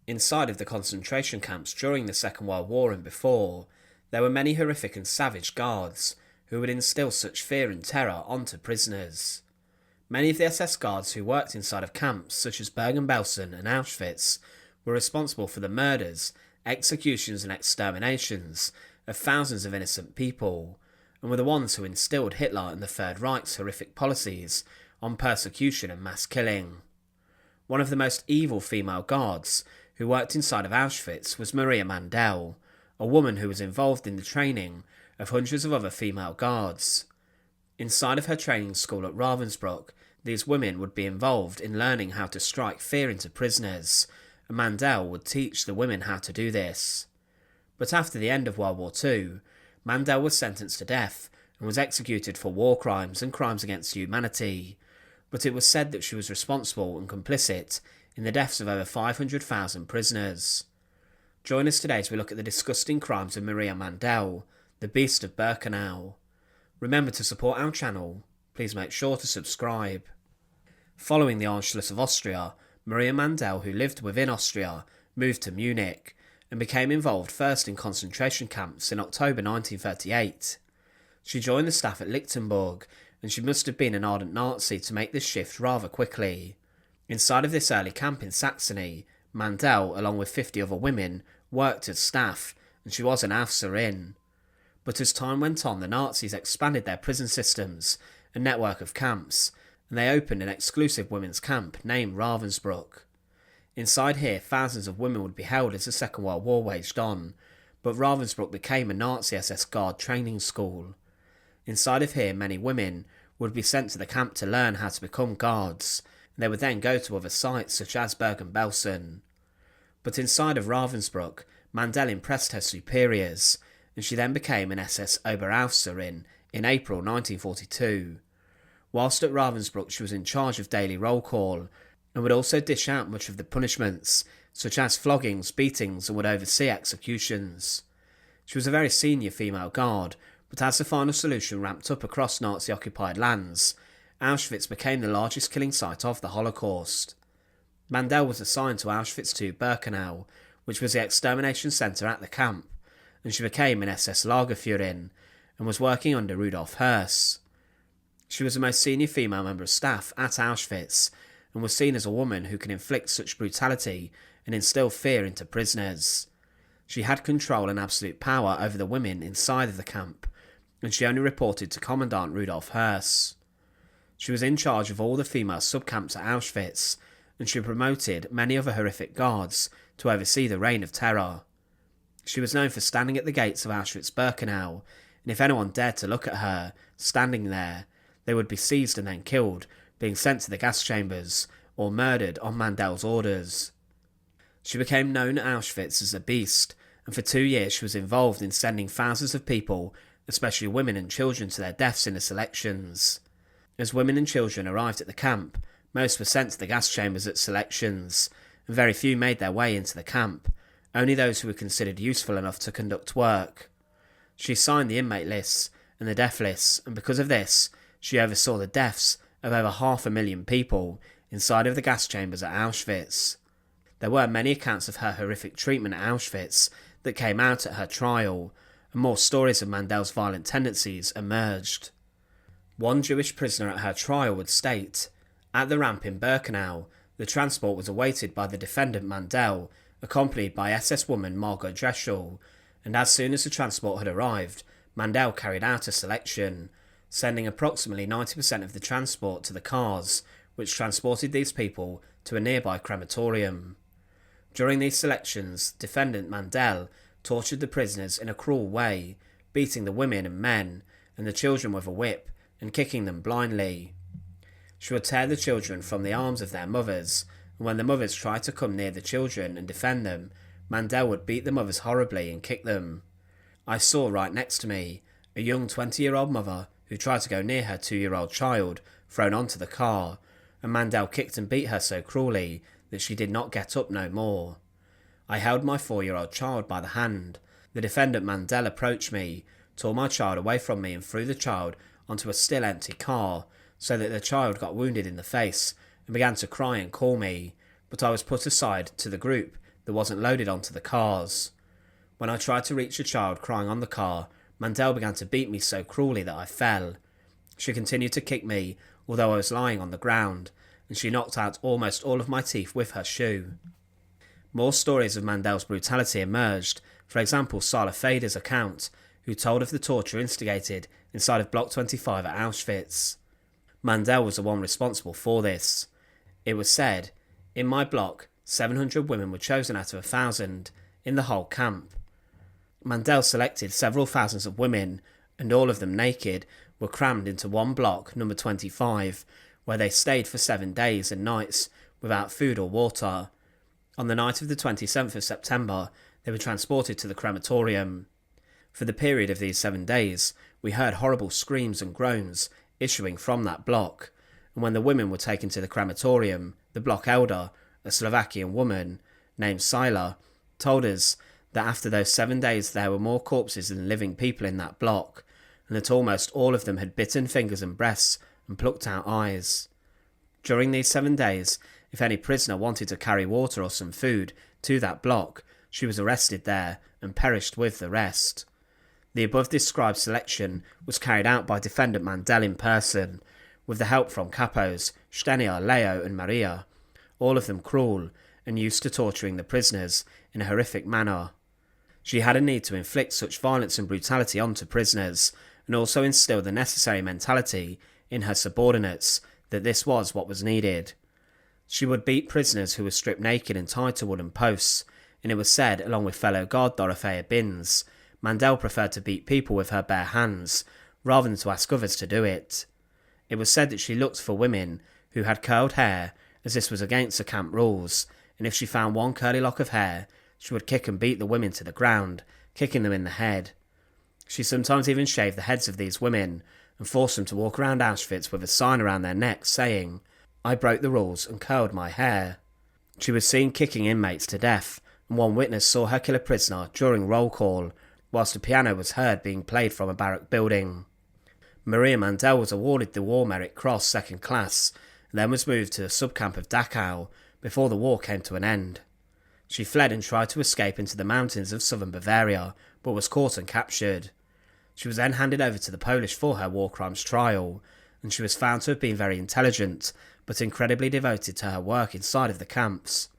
Inside of the concentration camps during the Second World War and before, there were many horrific and savage guards who would instill such fear and terror onto prisoners. Many of the SS guards who worked inside of camps such as Bergen-Belsen and Auschwitz were responsible for the murders, executions and exterminations of thousands of innocent people, and were the ones who instilled Hitler and the Third Reich's horrific policies on persecution and mass killing. One of the most evil female guards who worked inside of Auschwitz was Maria Mandl, a woman who was involved in the training of hundreds of other female guards. Inside of her training school at Ravensbrück, these women would be involved in learning how to strike fear into prisoners, and Mandel would teach the women how to do this. But after the end of World War II, Mandel was sentenced to death and was executed for war crimes and crimes against humanity, but it was said that she was responsible and complicit in the deaths of over 500,000 prisoners. Join us today as we look at the disgusting crimes of Maria Mandl, the Beast of Birkenau. Remember to support our channel. Please make sure to subscribe. Following the Anschluss of Austria, Maria Mandl, who lived within Austria, moved to Munich and became involved first in concentration camps in October 1938. She joined the staff at Lichtenberg, and she must have been an ardent Nazi to make this shift rather quickly. Inside of this early camp in Saxony, Mandel, along with 50 other women, worked as staff, and she was an Aufseherin. But as time went on, the Nazis expanded their prison systems and network of camps, and they opened an exclusive women's camp named Ravensbrück. Inside here, thousands of women would be held as the Second World War waged on, but Ravensbrück became a Nazi SS guard training school. Inside of here, many women would be sent to the camp to learn how to become guards, and they would then go to other sites such as Bergen-Belsen. But inside of Ravensbrück, Mandel impressed her superiors, and she then became an SS Oberaufseherin in April 1942. Whilst at Ravensbrück, she was in charge of daily roll call, and would also dish out much of the punishments, such as floggings, beatings, and would oversee executions. She was a very senior female guard, but as the final solution ramped up across Nazi-occupied lands, Auschwitz became the largest killing site of the Holocaust. Mandel was assigned to Auschwitz Birkenau, which was the extermination centre at the camp, and she became an SS Lagerführerin, and was working under Rudolf Höss. She was the most senior female member of staff at Auschwitz, and was seen as a woman who can inflict such brutality and instill fear into prisoners. She had control and absolute power over the women inside of the camp, and she only reported to Commandant Rudolf Höss. She was in charge of all the female subcamps at Auschwitz, and she promoted many other horrific guards to oversee the reign of terror. She was known for standing at the gates of Auschwitz Birkenau, and if anyone dared to look at her, standing there, they would be seized and then killed, being sent to the gas chambers, or murdered on Mandel's orders. She became known at Auschwitz as a beast, and for 2 years she was involved in sending thousands of people, especially women and children, to their deaths in the selections. As women and children arrived at the camp, most were sent to the gas chambers at selections, and very few made their way into the camp, only those who were considered useful enough to conduct work. She signed the inmate lists and the death lists, and because of this, she oversaw the deaths of over 500,000 people inside of the gas chambers at Auschwitz. There were many accounts of her horrific treatment at Auschwitz that came out at her trial, and more stories of Mandel's violent tendencies emerged. One Jewish prisoner at her trial would state, "At the ramp in Birkenau, the transport was awaited by the defendant Mandel, accompanied by SS woman Margot Dreschel, and as soon as the transport had arrived, Mandel carried out a selection, sending approximately 90% of the transport to the cars, which transported these people to a nearby crematorium. During these selections, defendant Mandel tortured the prisoners in a cruel way, beating the women and men, and the children with a whip, and kicking them blindly. She would tear the children from the arms of their mothers, and when the mothers tried to come near the children and defend them, Mandel would beat the mothers horribly and kick them. I saw right next to me a young 20-year-old mother who tried to go near her 2-year-old child, thrown onto the car, and Mandel kicked and beat her so cruelly that she did not get up no more. I held my 4-year-old child by the hand. The defendant Mandel approached me, tore my child away from me and threw the child onto a still empty car, so that the child got wounded in the face and began to cry and call me, but I was put aside to the group that wasn't loaded onto the cars. When I tried to reach a child crying on the car, Mandel began to beat me so cruelly that I fell. She continued to kick me, although I was lying on the ground, and she knocked out almost all of my teeth with her shoe. More stories of Mandel's brutality emerged, for example Sala Fader's account, who told of the torture instigated inside of Block 25 at Auschwitz. Mandel was the one responsible for this. It was said, "In my block, 700 women were chosen out of 1,000 in the whole camp." Mandel selected several thousands of women, and all of them naked, were crammed into one block, number 25, where they stayed for 7 days and nights without food or water. On the night of the 27th of September, they were transported to the crematorium. For the period of these 7 days, we heard horrible screams and groans issuing from that block, and when the women were taken to the crematorium, the block elder, a Slovakian woman named Sila, told us that after those 7 days there were more corpses than living people in that block, and that almost all of them had bitten fingers and breasts and plucked out eyes. During these 7 days, if any prisoner wanted to carry water or some food to that block, she was arrested there and perished with the rest. The above described selection was carried out by Defendant Mandel in person, with the help from capos Stenia, Leo and Maria, all of them cruel and used to torturing the prisoners in a horrific manner. She had a need to inflict such violence and brutality onto prisoners, and also instill the necessary mentality in her subordinates that this was what was needed. She would beat prisoners who were stripped naked and tied to wooden posts, and it was said, along with fellow guard Dorothea Binz, Mandel preferred to beat people with her bare hands, rather than to ask others to do it. It was said that she looked for women who had curled hair, as this was against the camp rules, and if she found one curly lock of hair, she would kick and beat the women to the ground, kicking them in the head. She sometimes even shaved the heads of these women, and forced them to walk around Auschwitz with a sign around their necks saying, "I broke the rules and curled my hair." She was seen kicking inmates to death, and one witness saw her kill a prisoner during roll call, whilst a piano was heard being played from a barrack building. Maria Mandl was awarded the War Merit Cross 2nd Class, and then was moved to the subcamp of Dachau before the war came to an end. She fled and tried to escape into the mountains of southern Bavaria, but was caught and captured. She was then handed over to the Polish for her war crimes trial, and she was found to have been very intelligent, but incredibly devoted to her work inside of the camps.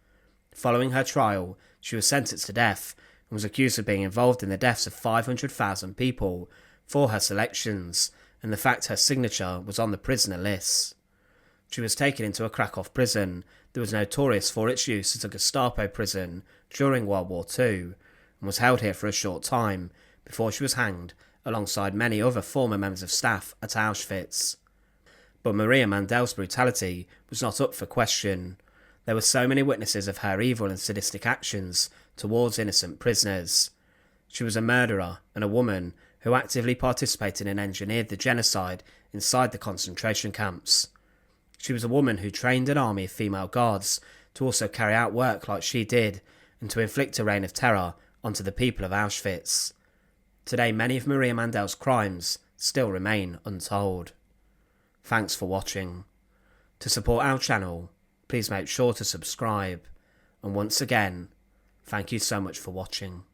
Following her trial, she was sentenced to death, and was accused of being involved in the deaths of 500,000 people for her selections, and the fact her signature was on the prisoner lists. She was taken into a Krakow prison that was notorious for its use as a Gestapo prison during World War II, and was held here for a short time before she was hanged alongside many other former members of staff at Auschwitz. But Maria Mandl's brutality was not up for question. There were so many witnesses of her evil and sadistic actions towards innocent prisoners. She was a murderer and a woman who actively participated and engineered the genocide inside the concentration camps. She was a woman who trained an army of female guards to also carry out work like she did and to inflict a reign of terror onto the people of Auschwitz. Today, many of Maria Mandl's crimes still remain untold. Thanks for watching. To support our channel, please make sure to subscribe. And once again, thank you so much for watching.